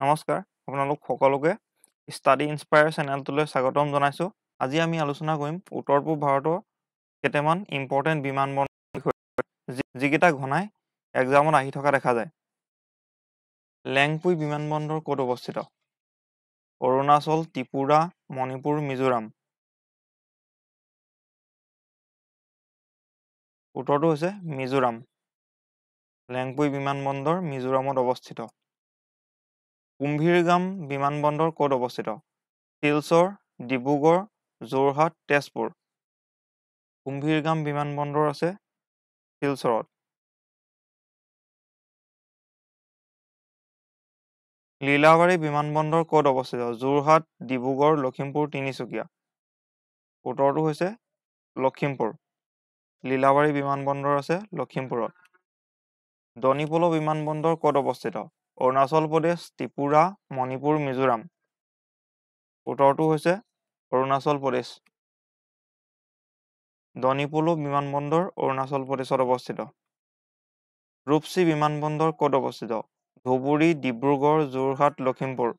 নমস্কাৰ আপোনালোক সকলোকে ষ্টাডি ইনস্পায়াৰ চেনেলটোলৈ স্বাগতম জনাইছোঁ। আজি আমি আলোচনা কৰিম উত্তৰ পূব ভাৰতৰ কেইটামান ইম্পৰ্টেণ্ট বিমানবন্দৰৰ বিষয়ে যিকেইটা ঘনাই এক্সামত আহি থকা দেখা যায়। লেংপুই বিমানবন্দৰ ক'ত অৱস্থিত? অৰুণাচল, ত্ৰিপুৰা, মণিপুৰ, মিজোৰাম। উত্তৰটো হৈছে মিজোৰাম। লেংপুই বিমানবন্দৰ মিজোৰামত অৱস্থিত। কুম্ভীৰগাম বিমানবন্দৰ ক'ত অৱস্থিত? শিলচৰ, ডিব্ৰুগড়, যোৰহাট, তেজপুৰ। কুম্ভীৰগাম বিমানবন্দৰ আছে শিলচৰত। লীলাবাৰী বিমানবন্দৰ ক'ত অৱস্থিত? যোৰহাট, ডিব্ৰুগড়, লখিমপুৰ, তিনিচুকীয়া। উত্তৰটো হৈছে লখিমপুৰ। লীলাবাৰী বিমানবন্দৰ আছে লখিমপুৰত। দনিপল বিমানবন্দৰ ক'ত অৱস্থিত? অৰুণাচল প্ৰদেশ, ত্ৰিপুৰা, মণিপুৰ, মিজোৰাম। উত্তৰটো হৈছে অৰুণাচল প্ৰদেশ। দনিপল বিমানবন্দৰ অৰুণাচল প্ৰদেশত অৱস্থিত। ৰূপসী বিমানবন্দৰ ক'ত অৱস্থিত? ধুবুৰী, ডিব্ৰুগড়, যোৰহাট, লখিমপুৰ।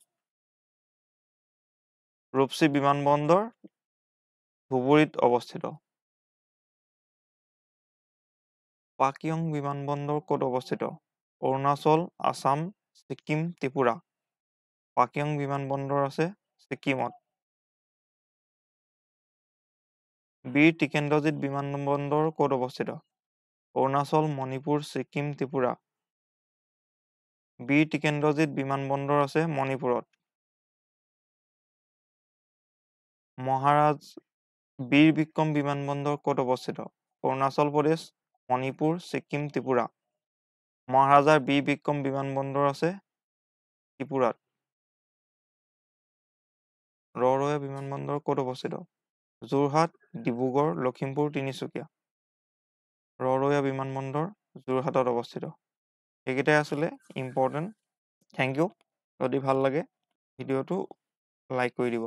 ৰূপসী বিমানবন্দৰ ধুবুৰীত অৱস্থিত। পাকয়ং বিমানবন্দৰ ক'ত অৱস্থিত? অৰুণাচল, আসাম, ছিকিম, ত্ৰিপুৰা। পাকয়ং বিমানবন্দৰ আছে ছিকিমত। বীৰ টিকেন্দ্ৰজিৎ বিমানবন্দৰ ক'ত অৱস্থিত? অৰুণাচল, মণিপুৰ, ছিকিম, ত্ৰিপুৰা। বীৰ টিকেন্দ্ৰজিৎ বিমানবন্দৰ আছে মণিপুৰত। মহাৰাজ বীৰ বিক্ৰম বিমানবন্দৰ ক'ত অৱস্থিত? অৰুণাচল প্ৰদেশ, মণিপুৰ, ছিকিম, ত্ৰিপুৰা। মহাৰাজাৰ বীৰ বিক্ৰম বিমানবন্দৰ আছে ত্ৰিপুৰাত। ৰৰৈয়া বিমানবন্দৰ ক'ত অৱস্থিত? যোৰহাট, ডিব্ৰুগড়, লখিমপুৰ, তিনিচুকীয়া। ৰৰৈয়া বিমানবন্দৰ যোৰহাটত অৱস্থিত। এইকেইটাই আছিলে ইম্পৰ্টেণ্ট। Thank U. যদি ভাল লাগে ভিডিঅ'টো লাইক কৰি দিব।